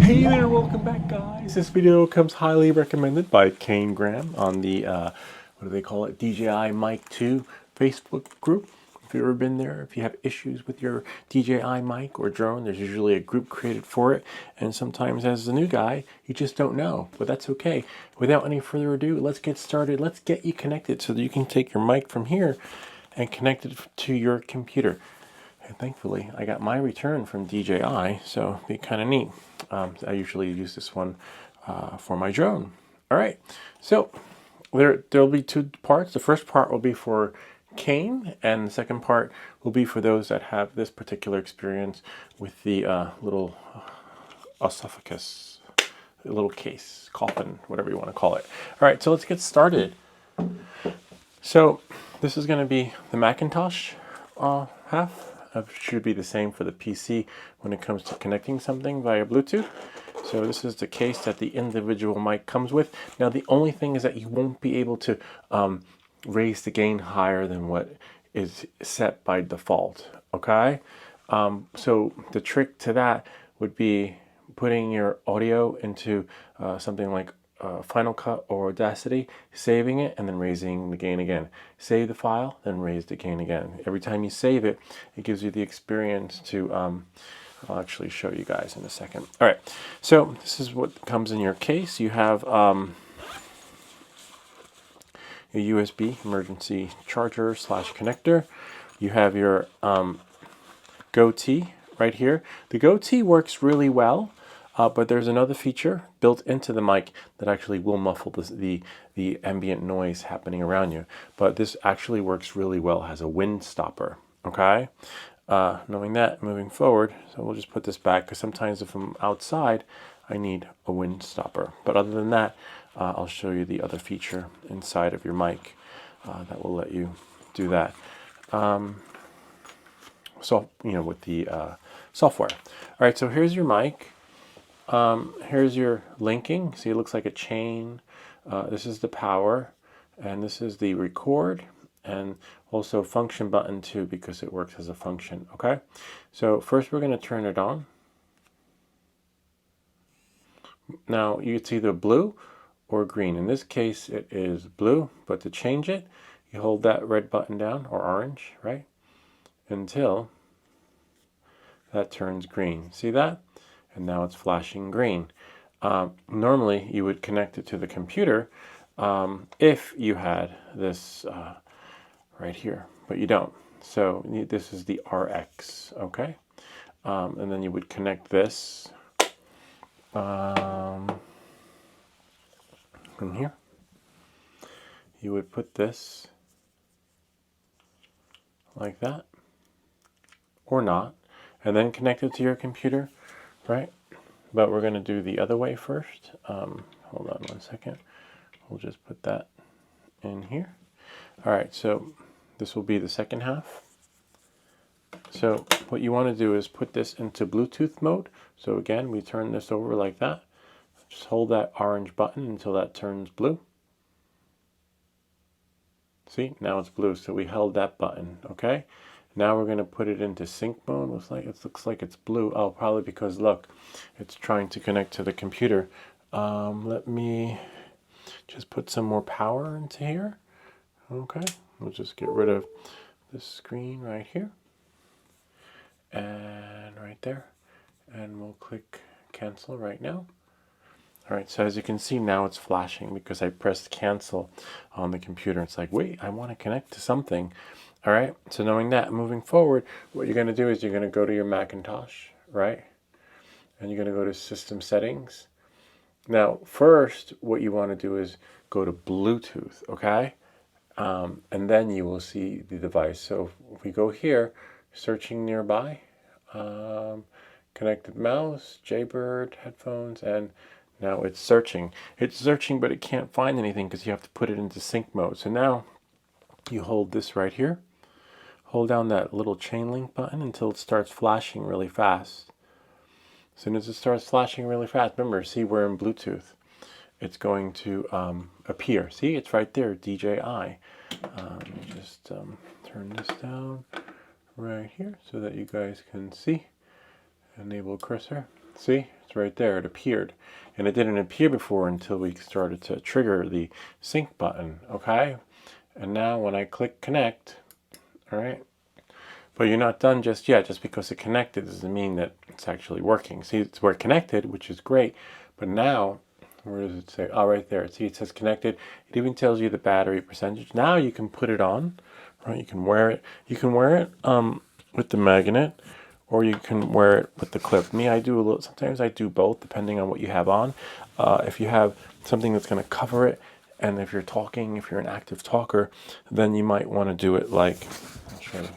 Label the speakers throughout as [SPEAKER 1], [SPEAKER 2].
[SPEAKER 1] Hey there, welcome back guys. This video comes highly recommended by Kane Graham on the, what do they call it, DJI Mic 2 Facebook group. If you've ever been there, if you have issues with your DJI mic or drone, there's usually a group created for it. And sometimes as a new guy, you just don't know, but that's okay. Without any further ado, let's get started. Let's get you connected so that you can take your mic from here and connect it to your computer. And thankfully, I got my return from DJI, so it'd be kind of neat. I usually use this one for my drone. All right, so there'll be two parts. The first part will be for Kane, and the second part will be for those that have this particular experience with the little esophagus, little case, coffin, whatever you want to call it. All right, so let's get started. So this is going to be the Macintosh half. It should be the same for the PC when it comes to connecting something via Bluetooth. So this is the case that the individual mic comes with. Now the only thing is that you won't be able to raise the gain higher than what is set by default, okay? So the trick to that would be putting your audio into something like Final Cut or Audacity, saving it, and then raising the gain again. Save the file, then raise the gain again. Every time you save it, it gives you the experience to, I'll actually show you guys in a second. All right, so this is what comes in your case. You have a USB emergency charger / connector. You have your goatee right here. The goatee works really well. But there's another feature built into the mic that actually will muffle the ambient noise happening around you. But this actually works really well as a wind stopper, okay? Knowing that, moving forward, so we'll just put this back because sometimes if I'm outside, I need a wind stopper. But other than that, I'll show you the other feature inside of your mic that will let you do that. So, you know, with the software. All right, so here's your mic. Here's your linking. See, it looks like a chain. This is the power, and this is the record, and also function button too, because it works as a function, okay? So first we're going to turn it on. Now it's either blue or green. In this case it is blue, but to change it, you hold that red button down, or orange, right? Until that turns green. See that? And now it's flashing green. Normally you would connect it to the computer if you had this right here, but you don't. So this is the RX, okay? And then you would connect this from here. You would put this like that, or not, and then connect it to your computer. Right, but we're going to do the other way first. Hold on one second. We'll just put that in here. All right, so this will be the second half. So what you want to do is put this into Bluetooth mode. So again, we turn this over like that. Just hold that orange button until that turns blue. See, now it's blue, so we held that button, okay? Now we're going to put it into sync mode. Looks like it's blue. Oh, probably because, look, it's trying to connect to the computer. Let me just put some more power into here. Okay, we'll just get rid of this screen right here. And right there. And we'll click cancel right now. All right, so as you can see now it's flashing because I pressed cancel on the computer. It's like, wait, I want to connect to something. All right, so knowing that, moving forward, what you're going to do is you're going to go to your Macintosh, right? And you're going to go to System Settings. Now, first, what you want to do is go to Bluetooth, okay? And then you will see the device. So if we go here, searching nearby, connected mouse, Jaybird headphones, and now it's searching. It's searching, but it can't find anything because you have to put it into sync mode. So now you hold this right here. Hold down that little chain link button until it starts flashing really fast. As soon as it starts flashing really fast, remember, see, we're in Bluetooth. It's going to appear. See, it's right there, DJI. Let me just turn this down right here so that you guys can see. Enable cursor. See, it's right there. It appeared. And it didn't appear before until we started to trigger the sync button, okay? And now when I click connect, all right, but you're not done just yet. Just because it connected doesn't mean that it's actually working. See, we're connected, which is great, but now, where does it say? Oh, right there. See, it says connected. It even tells you the battery percentage. Now you can put it on, right? You can wear it. You can wear it with the magnet, or you can wear it with the clip. Me, I do a little. Sometimes I do both, depending on what you have on. If you have something that's going to cover it, and if you're talking, if you're an active talker, then you might want to do it like. I'll show you.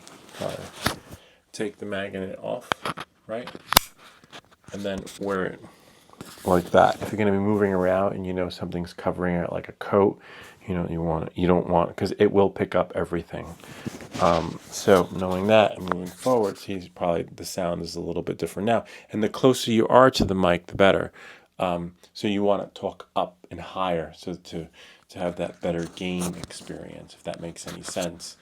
[SPEAKER 1] Take the magnet off, right, and then wear it like that. If you're going to be moving around and you know something's covering it, like a coat, you know you don't want, because it will pick up everything. So knowing that and moving forward, see, probably the sound is a little bit different now. And the closer you are to the mic, the better. So you want to talk up and higher, so to have that better gain experience, if that makes any sense.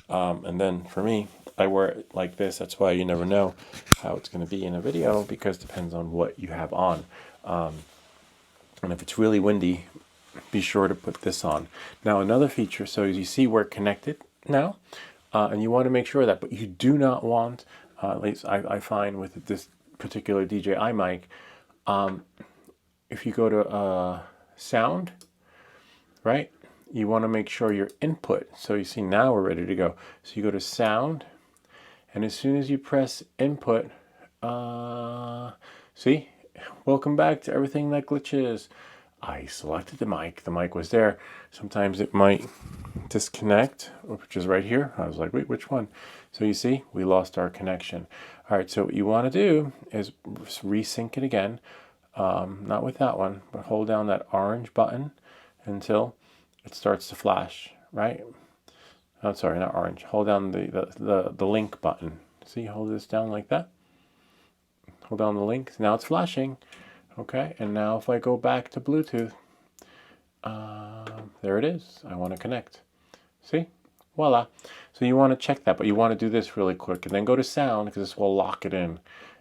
[SPEAKER 1] And then for me, I wear it like this. That's why you never know how it's going to be in a video, because it depends on what you have on. And if it's really windy, be sure to put this on. Now another feature, so as you see, we're connected now, and you want to make sure that, but you do not want, at least I find with this particular DJI mic, if you go to sound, right, you want to make sure your input, so you see now we're ready to go. So you go to sound, and as soon as you press input, see, welcome back to everything that glitches. I selected the mic was there. Sometimes it might disconnect, which is right here. I was like, wait, which one? So you see, we lost our connection. All right, so what you want to do is resync it again. Not with that one, but hold down that orange button until it starts to flash, right? Oh, sorry, not orange. Hold down the link button. See, hold this down like that. Hold down the link. Now it's flashing. Okay, and now if I go back to Bluetooth, there it is. I want to connect. See? Voila. So you want to check that, but you want to do this really quick, and then go to sound, because this will lock it in.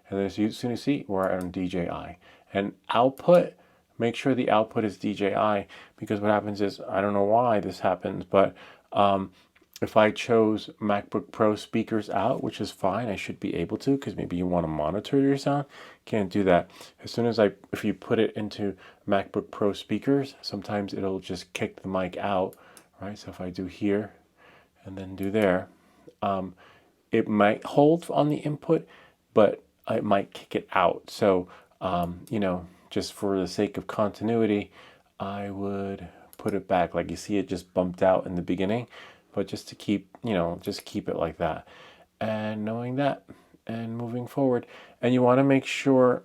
[SPEAKER 1] And then as soon as you see, we're on DJI. And output, make sure the output is DJI, because what happens is, I don't know why this happens, but if I chose MacBook Pro speakers out, which is fine, I should be able to, because maybe you want to monitor your sound. Can't do that. As soon as if you put it into MacBook Pro speakers, sometimes it'll just kick the mic out, right? So if I do here and then do there, it might hold on the input, but it might kick it out. So, you know, just for the sake of continuity, I would put it back. Like you see, it just bumped out in the beginning. But just to keep, you know, just keep it like that. And knowing that and moving forward. And you want to make sure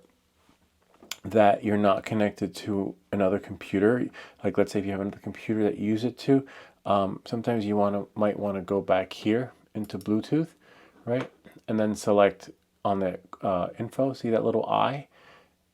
[SPEAKER 1] that you're not connected to another computer. Like let's say if you have another computer that you use it to, sometimes you might want to go back here into Bluetooth, right? And then select on the info, see that little eye?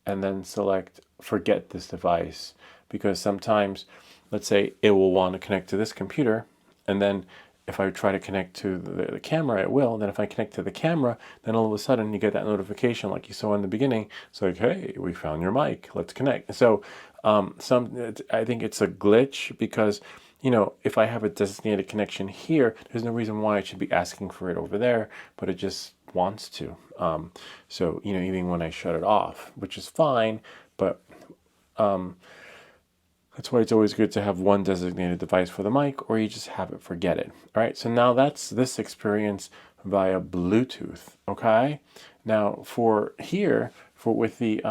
[SPEAKER 1] And then select forget this device. Because sometimes, let's say it will want to connect to this computer, and then if I try to connect to the camera, it will. And then if I connect to the camera, then all of a sudden you get that notification like you saw in the beginning. It's like, hey, we found your mic. Let's connect. So I think it's a glitch, because, you know, if I have a designated connection here, there's no reason why I should be asking for it over there, but it just wants to. So, you know, even when I shut it off, which is fine, but that's why it's always good to have one designated device for the mic, or you just have it, forget it. All right, so now that's this experience via Bluetooth, okay? Now for here, with the,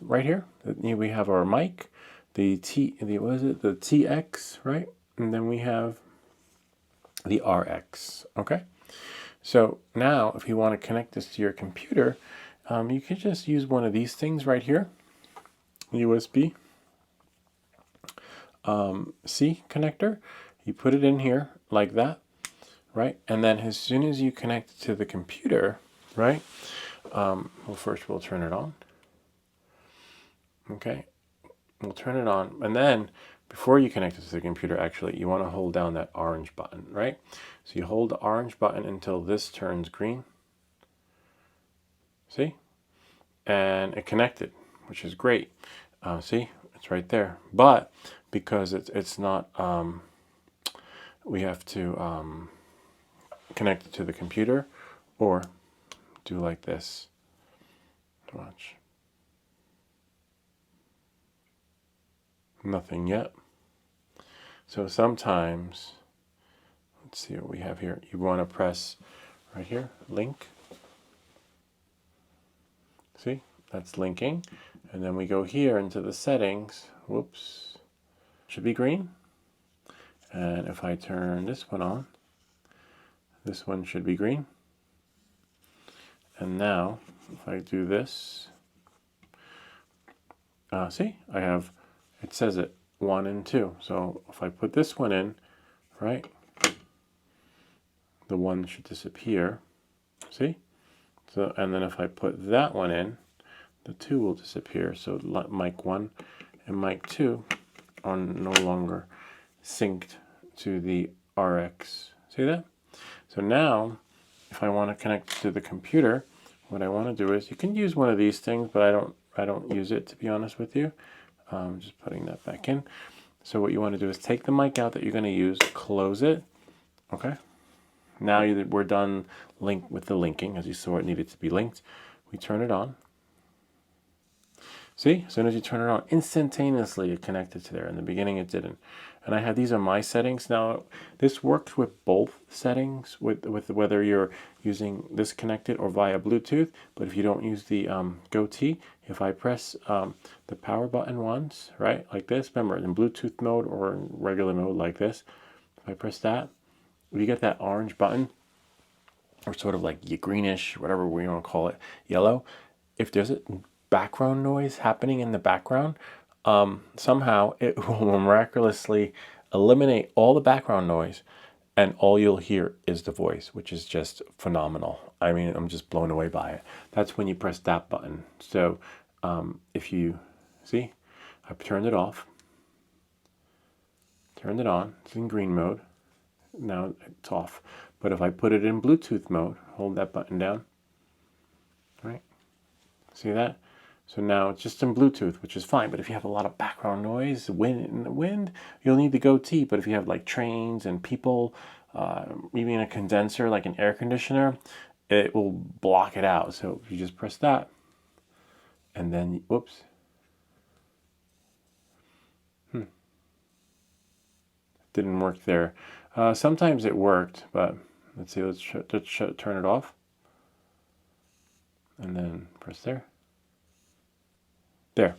[SPEAKER 1] right here, we have our mic, the TX, right? And then we have the RX, okay? So now if you want to connect this to your computer, you can just use one of these things right here. USB C connector. You put it in here like that, right? And then as soon as you connect it to the computer, right? Well, first we'll turn it on. Okay, we'll turn it on, and then before you connect it to the computer, actually, you want to hold down that orange button, right? So you hold the orange button until this turns green. See? and it connected, which is great. See, it's right there. But because it's not, we have to connect it to the computer or do like this. Watch. Nothing yet. So sometimes, let's see what we have here. You want to press right here, link. See, that's linking. And then we go here into the settings. Whoops. Should be green. And if I turn this one on, this one should be green. And now, if I do this, see, I have, it says it, 1 and 2. So if I put this one in, right, the 1 should disappear. See? So, and then if I put that one in, the 2 will disappear. So mic 1 and mic 2 are no longer synced to the RX. See that? So now, if I want to connect to the computer, what I want to do is, you can use one of these things, but I don't use it, to be honest with you. Just putting that back in. So what you want to do is take the mic out that you're going to use, close it. Okay. Now we're done with the linking. As you saw, it needed to be linked. We turn it on. See, as soon as you turn it on, instantaneously it connected to there. In the beginning, it didn't. And I have, these are my settings. Now, this works with both settings, with whether you're using this connected or via Bluetooth. But if you don't use the goatee, if I press the power button once, right, like this, remember, in Bluetooth mode or in regular mode like this, if I press that, you get that orange button, or sort of like greenish, whatever we want to call it, yellow. If there's a background noise happening in the background, somehow it will miraculously eliminate all the background noise, and all you'll hear is the voice, which is just phenomenal. I mean, I'm just blown away by it. That's when you press that button. So if you see, I've turned it off, turned it on, it's in green mode. Now it's off. But if I put it in Bluetooth mode, hold that button down, right? See that? So now it's just in Bluetooth, which is fine. But if you have a lot of background noise, wind, you'll need the goatee. But if you have like trains and people, even a condenser, like an air conditioner, it will block it out. So if you just press that, and then, whoops. Didn't work there. Sometimes it worked, but let's see, let's turn it off. And then press there. There.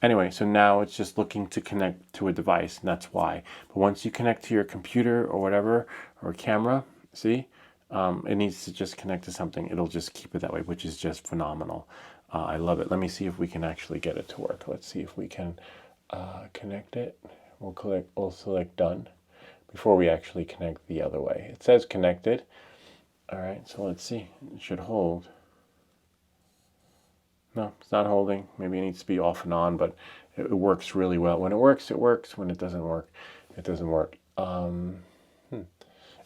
[SPEAKER 1] Anyway, so now it's just looking to connect to a device, and that's why. But once you connect to your computer or whatever, or camera, see, it needs to just connect to something. It'll just keep it that way, which is just phenomenal. I love it. Let me see if we can actually get it to work. Let's see if we can connect it. We'll select done before we actually connect the other way. It says connected. All right, so let's see. It should hold. No, it's not holding. Maybe it needs to be off and on, but it works really well. When it works, it works. When it doesn't work, it doesn't work.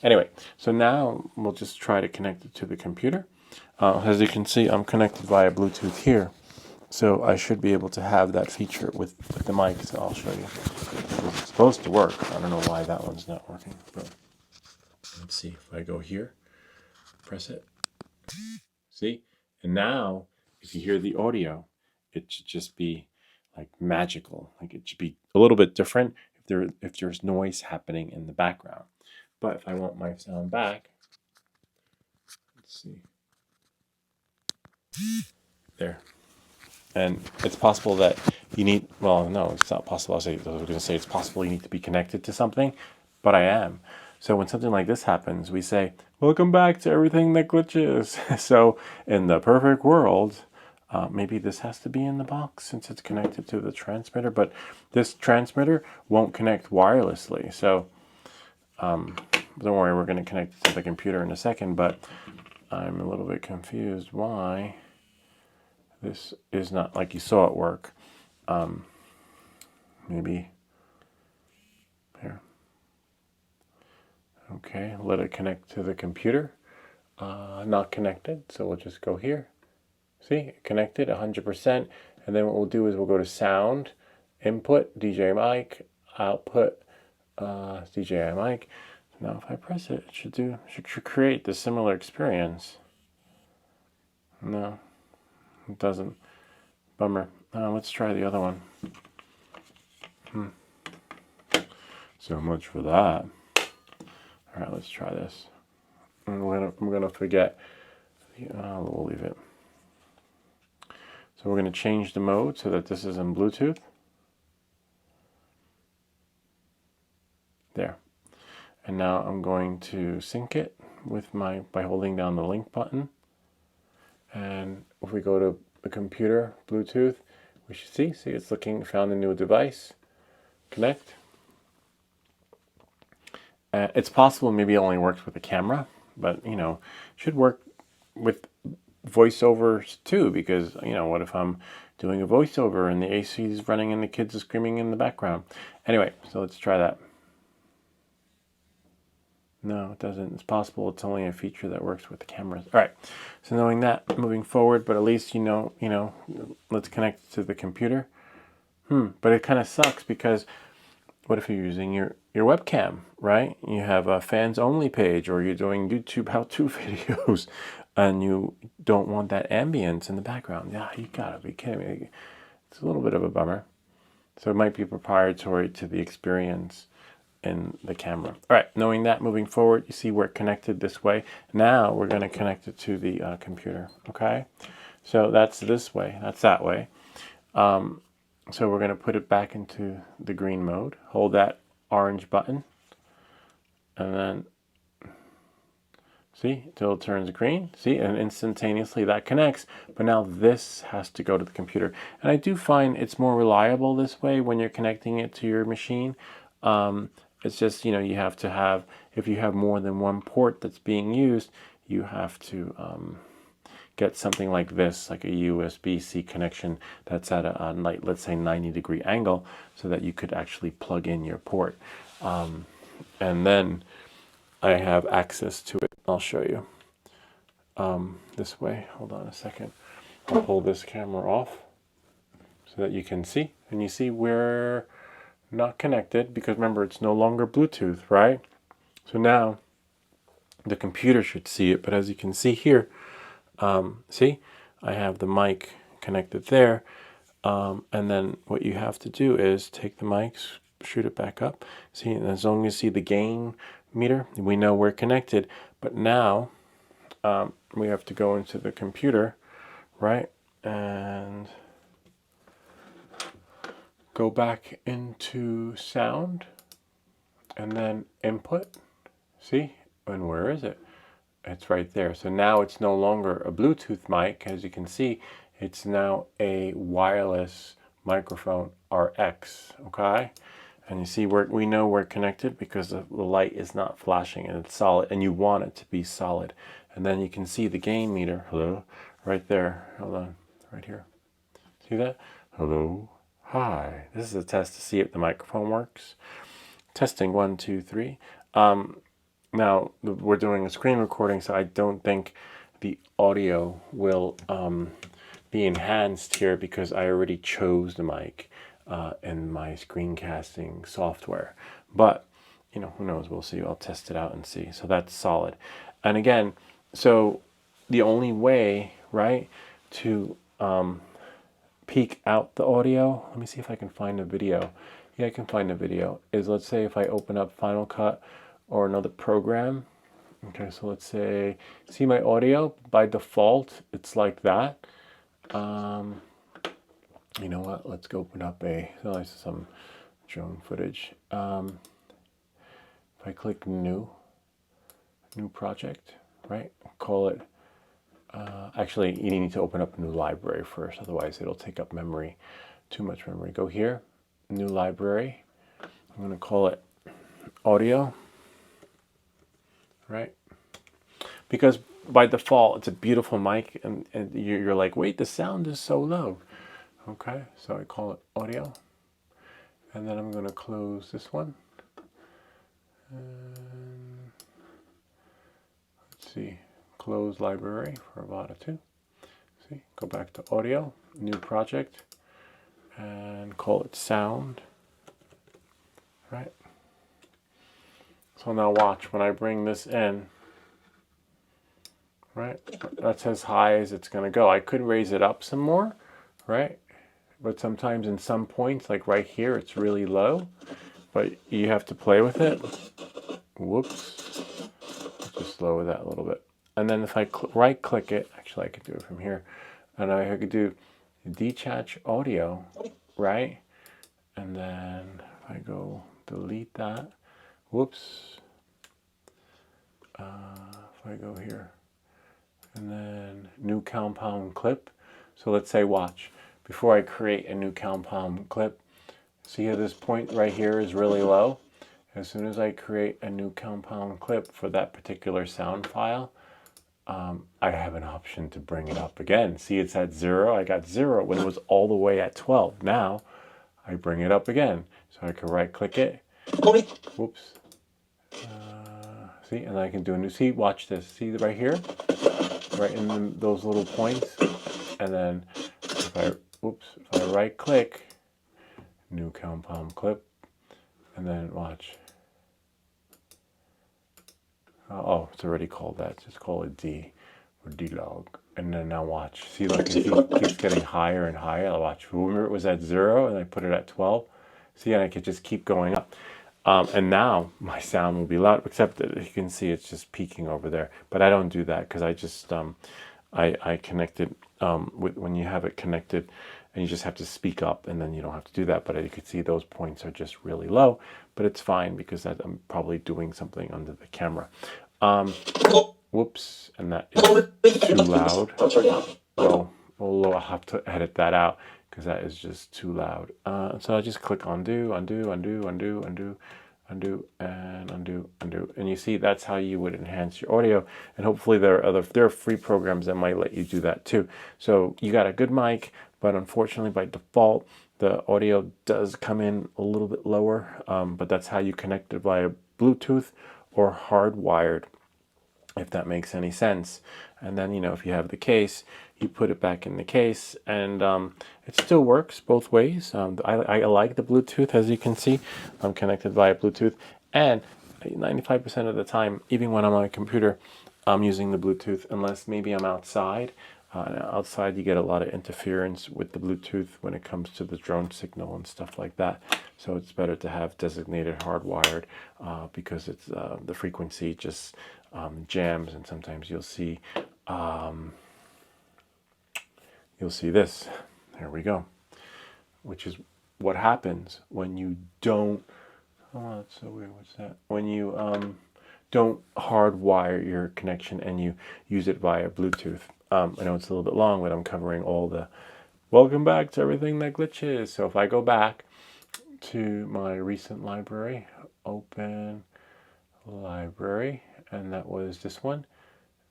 [SPEAKER 1] Anyway, so now we'll just try to connect it to the computer. As you can see, I'm connected via Bluetooth here. So I should be able to have that feature with the mic, so I'll show you. It's supposed to work. I don't know why that one's not working, but let's see. If I go here, press it. See? And now, if you hear the audio, it should just be like magical. Like it should be a little bit different if there's noise happening in the background. But if I want my sound back, let's see. There. And it's possible that you need, well, no, it's not possible. I was going to say it's possible you need to be connected to something, but I am. So when something like this happens, we say, welcome back to everything that glitches. So in the perfect world, maybe this has to be in the box since it's connected to the transmitter, but this transmitter won't connect wirelessly. So don't worry, we're going to connect it to the computer in a second, but I'm a little bit confused why this is not like you saw it work. Maybe here. Okay, let it connect to the computer. Not connected, so we'll just go here. See, connected 100%. And then what we'll do is we'll go to sound, input, DJI Mic, output, DJI Mic. Now if I press it, it should create the similar experience. No, it doesn't. Bummer. Let's try the other one. So much for that. All right, let's try this. I'm gonna forget. We'll leave it. So we're gonna change the mode so that this is in Bluetooth. There. And now I'm going to sync it with by holding down the link button. And if we go to the computer, Bluetooth, we should see it's found a new device. Connect. It's possible maybe it only works with the camera, but you know, it should work with voiceovers too, because you know, what if I'm doing a voiceover and the AC is running and the kids are screaming in the background? Anyway, so let's try that. No, it doesn't. It's possible it's only a feature that works with the cameras. All right, so knowing that, moving forward, but at least you know, let's connect to the computer. But it kind of sucks because what if you're using your webcam, right? You have a fans only page, or you're doing YouTube how-to videos, and you don't want that ambience in the background. Yeah, you gotta be kidding me. It's a little bit of a bummer. So it might be proprietary to the experience in the camera. All right, knowing that, moving forward, you see we're connected this way. Now we're going to connect it to the computer, okay? So that's this way, that's that way. So we're going to put it back into the green mode. Hold that orange button, and then see, until it turns green. See, and instantaneously that connects. But now this has to go to the computer. And I do find it's more reliable this way when you're connecting it to your machine. It's just, you know, you have to have, if you have more than one port that's being used, you have to get something like this, like a USB-C connection that's at a like, let's say 90-degree angle, so that you could actually plug in your port. And then I have access to it. I'll show you this way. Hold on a second. I'll pull this camera off so that you can see. And you see we're not connected because remember, it's no longer Bluetooth, right? So now the computer should see it, but as you can see here, see, I have the mic connected there. And then what you have to do is take the mic, shoot it back up. See, and as long as you see the gain meter, we know we're connected. But now we have to go into the computer, right? And go back into sound and then input. See, and where is it? It's right there. So now it's no longer a Bluetooth mic. As you can see, it's now a wireless microphone RX, okay? And you see we know we're connected because the light is not flashing and it's solid, and you want it to be solid. And then you can see the gain meter, hello, right there. Hold on, right here. See that? Hello, hi. This is a test to see if the microphone works. Testing 1, 2, 3. Now we're doing a screen recording, so I don't think the audio will be enhanced here because I already chose the mic in my screencasting software. But you know, who knows? We'll see. I'll test it out and see. So that's solid. And again, so the only way, right, to peak out the audio. Let me see if I can find a video. Yeah, I can find a video. Is, let's say if I open up Final Cut or another program. Okay, so let's say, see my audio, by default, it's like that. You know what, let's go open up some drone footage. If I click new project, right, call it, actually you need to open up a new library first, otherwise it'll take up memory, too much memory. Go here, new library, I'm gonna call it audio. Right? Because by default, it's a beautiful mic, and you're like, wait, the sound is so low. Okay, so I call it audio. And then I'm going to close this one. And let's see, close library for Avada 2. See, go back to audio, new project, and call it sound. Right. So now watch when I bring this in. Right, that's as high as it's going to go. I could raise it up some more, right? But sometimes in some points, like right here, it's really low. But you have to play with it. Whoops. Just lower that a little bit. And then if I right click it, actually I could do it from here. And I could do detach audio, right? And then if I go delete that, whoops. If I go here, and then new compound clip. So let's say watch, before I create a new compound clip, see how this point right here is really low? As soon as I create a new compound clip for that particular sound file, I have an option to bring it up again. See, it's at 0. I got 0 when it was all the way at 12. Now I bring it up again. So I can right click it. Whoops. See, and I can do a new, see, watch this. See right here? Right in those little points. And then if I right click, new compound clip, and then watch. Oh, it's already called that. Just call it D or D log. And then now watch. See, like it keeps getting higher and higher. I'll watch. Remember it was at 0 and I put it at 12. See, and I could just keep going up. And now my sound will be loud, except that you can see it's just peaking over there. But I don't do that because I just I connected when you have it connected, and you just have to speak up, and then you don't have to do that. But you can see those points are just really low, but it's fine because I'm probably doing something under the camera. Whoops, and that is too loud. Well, I'll have to edit that out because that is just too loud. So I just click undo, undo, undo, undo, undo, undo, and undo, undo. And you see that's how you would enhance your audio. And hopefully there are free programs that might let you do that too. So you got a good mic, but unfortunately by default, the audio does come in a little bit lower, but that's how you connect it via Bluetooth or hardwired, if that makes any sense. And then, if you have the case, you put it back in the case, and it still works both ways. I like the Bluetooth, as you can see. I'm connected via Bluetooth, and 95% of the time, even when I'm on a computer, I'm using the Bluetooth, unless maybe I'm outside. Outside, you get a lot of interference with the Bluetooth when it comes to the drone signal and stuff like that. So it's better to have designated hardwired because it's the frequency just jams, and sometimes you'll see this. There we go. Which is what happens when you don't. Oh, that's so weird. What's that? When you don't hardwire your connection and you use it via Bluetooth. I know it's a little bit long, but I'm covering all the welcome back to everything that glitches. So if I go back to my recent library, open library, and that was this one,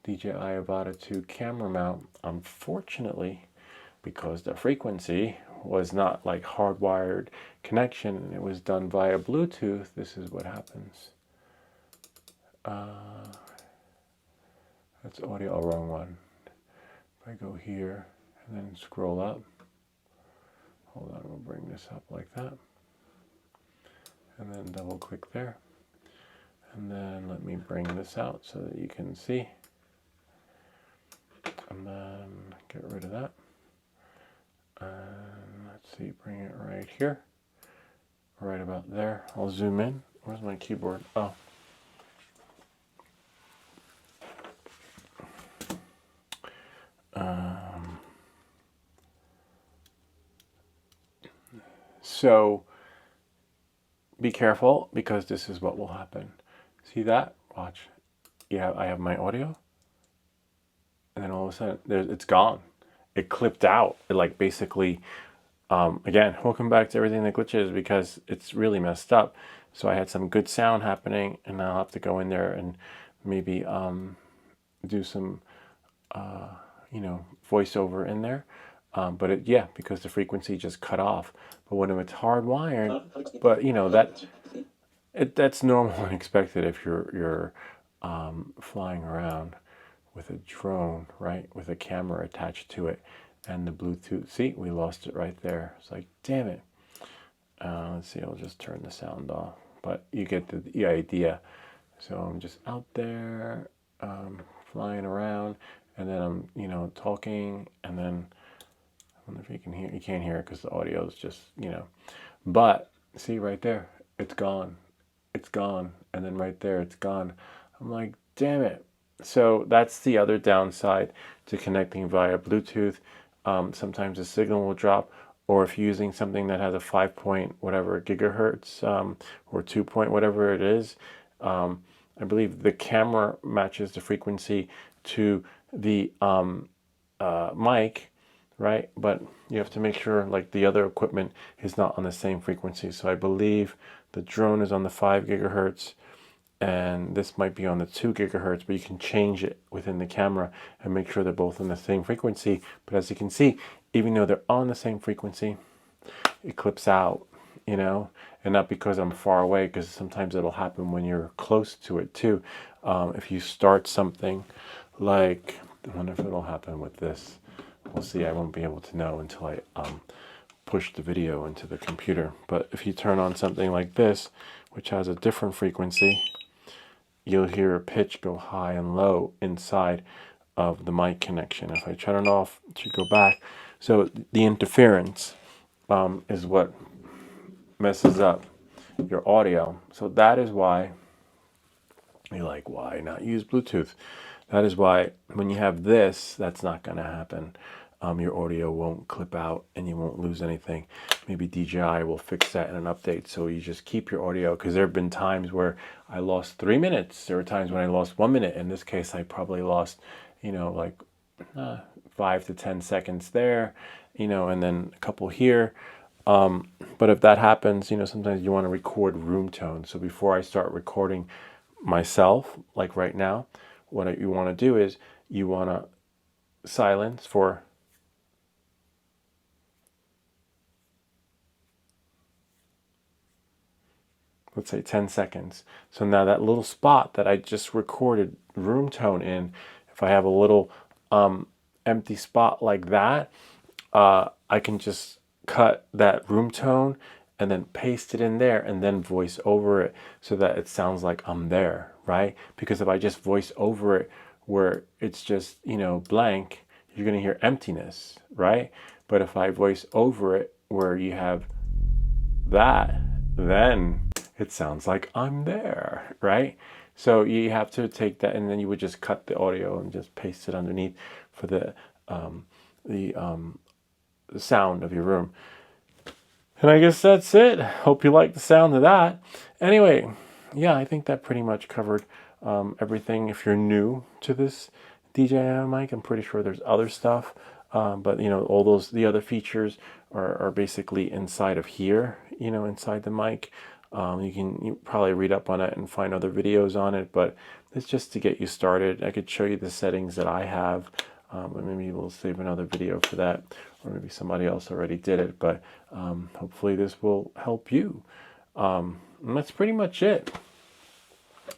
[SPEAKER 1] DJI Avata 2 camera mount. Unfortunately, because the frequency was not like hardwired connection and it was done via Bluetooth, this is what happens. That's audio, wrong one. If I go here and then scroll up, hold on, we'll bring this up like that, and then double click there, and then let me bring this out so that you can see, and then get rid of that, and let's see, bring it right here, right about there. I'll zoom in. Where's my keyboard? Oh. So be careful, because this is what will happen. See that? Watch. I have my audio, and then all of a sudden it's gone. It clipped out. It like basically, again, welcome back to everything that glitches, because it's really messed up. So I had some good sound happening, and I'll have to go in there and maybe do some voiceover in there. But because the frequency just cut off. But when it's hardwired, but that's normal and expected if you're flying around with a drone, right? With a camera attached to it and the Bluetooth. See, we lost it right there. It's like, damn it. Let's see, I'll just turn the sound off. But you get the idea. So I'm just out there flying around, and then I'm, you know, talking, and then I wonder if you can hear. You can't hear it because the audio is just, you know. But see right there, it's gone. It's gone. And then right there, it's gone. I'm like, damn it. So that's the other downside to connecting via Bluetooth. Sometimes the signal will drop, or if you're using something that has a 5 point whatever gigahertz or 2 point whatever it is, I believe the camera matches the frequency to the mic, right? But you have to make sure like the other equipment is not on the same frequency. So I believe the drone is on the 5 gigahertz and this might be on the 2 gigahertz, but you can change it within the camera and make sure they're both on the same frequency. But as you can see, even though they're on the same frequency, it clips out, you know, and not because I'm far away, because sometimes it'll happen when you're close to it too. If you start something like, I wonder if it'll happen with this. We'll see. I won't be able to know until I push the video into the computer. But if you turn on something like this, which has a different frequency, you'll hear a pitch go high and low inside of the mic connection. If I turn it off, it should go back. So the interference is what messes up your audio. So that is why you're like, why not use Bluetooth? That is why when you have this, that's not going to happen. Your audio won't clip out and you won't lose anything. Maybe DJI will fix that in an update, so you just keep your audio, because there have been times where I lost 3 minutes. There were times when I lost 1 minute. In this case, I probably lost, you know, like 5 to 10 seconds there, you know, and then a couple here. But if that happens, you know, sometimes you want to record room tone. So before I start recording myself, like right now, what you want to do is you want to silence for let's say 10 seconds. So now that little spot that I just recorded room tone in, if I have a little empty spot like that, I can just cut that room tone and then paste it in there and then voice over it so that it sounds like I'm there, right? Because if I just voice over it where it's just, you know, blank, you're going to hear emptiness, right? But if I voice over it where you have that, then it sounds like I'm there, right? So you have to take that, and then you would just cut the audio and just paste it underneath for the sound of your room. And I guess that's it. Hope you like the sound of that. Anyway, yeah, I think that pretty much covered everything. If you're new to this DJI mic, I'm pretty sure there's other stuff, but you know, all those the other features are basically inside of here, you know, inside the mic. You probably read up on it and find other videos on it, but it's just to get you started. I could show you the settings that I have, but maybe we'll save another video for that, or maybe somebody else already did it, but hopefully this will help you. And that's pretty much it.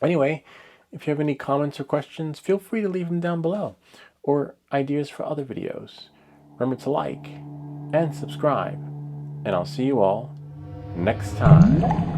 [SPEAKER 1] Anyway, if you have any comments or questions, feel free to leave them down below, or ideas for other videos. Remember to like and subscribe, and I'll see you all next time.